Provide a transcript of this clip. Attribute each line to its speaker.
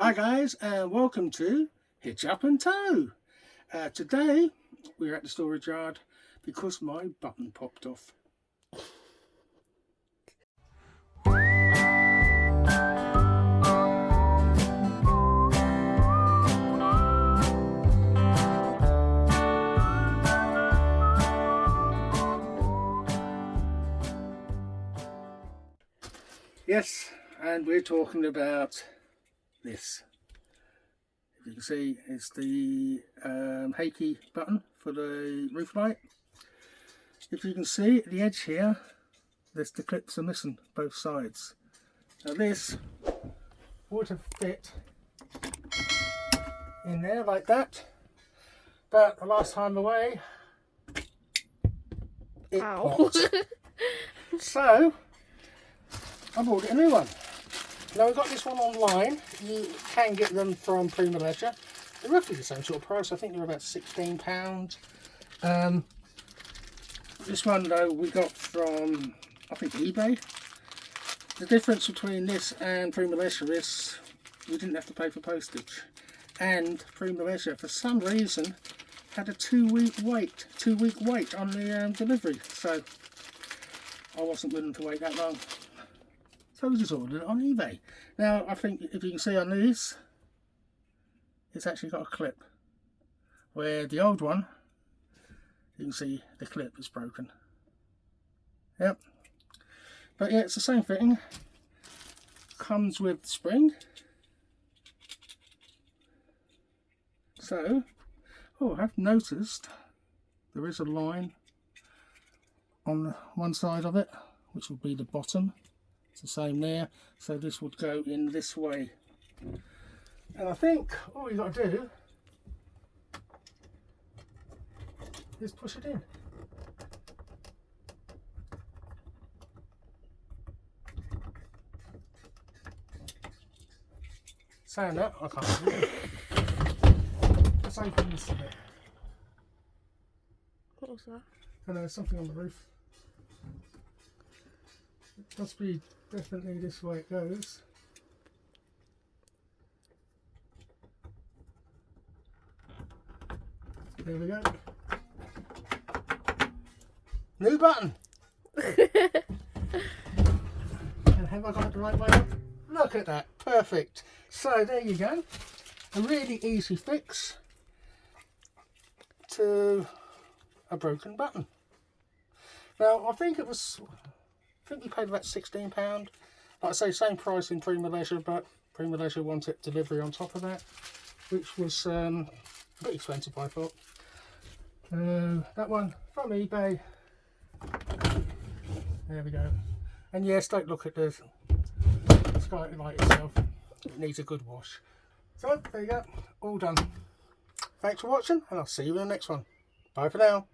Speaker 1: Hi guys, and welcome to Hitch Up and Tow. Today we're at the storage yard because my button popped off. Yes, and we're talking about this. If you can see, it's the Haki button for the roof light. If you can see at the edge here, there's the clips are missing both sides. Now this would have fit in there like that, but the last time away it popped. So I bought a new one. Now I got this one online. You can get them from Prima Leisure. They're roughly the same sort of price. I think they're about £16. This one though we got from, I think, eBay. The difference between this and Prima Leisure is we didn't have to pay for postage. And Prima Leisure, for some reason, had a two-week wait on the delivery. So I wasn't willing to wait that long. So I just ordered it on eBay. Now I think if you can see on these, it's actually got a clip. Where the old one, you can see the clip is broken. Yep. But yeah, it's the same fitting. Comes with the spring. So, oh, I have noticed there is a line on one side of it, which will be the bottom. It's the same there, so this would go in this way. And I think all you got to do is push it in. Saying that, I can't do it. Let's open this a bit.
Speaker 2: What was that?
Speaker 1: Oh no, there's something on the roof. It must be definitely this way it goes. There we go. New button. And have I got it the right way up? Look at that, perfect. So there you go. A really easy fix to a broken button. Now I think we paid about £16. Like I say, same price in Prima Leisure, but Prima Leisure wanted delivery on top of that, which was a bit expensive, I thought. That one from eBay. There we go. And yes, don't look at the skylight itself. It needs a good wash. So there you go, all done. Thanks for watching, and I'll see you in the next one. Bye for now.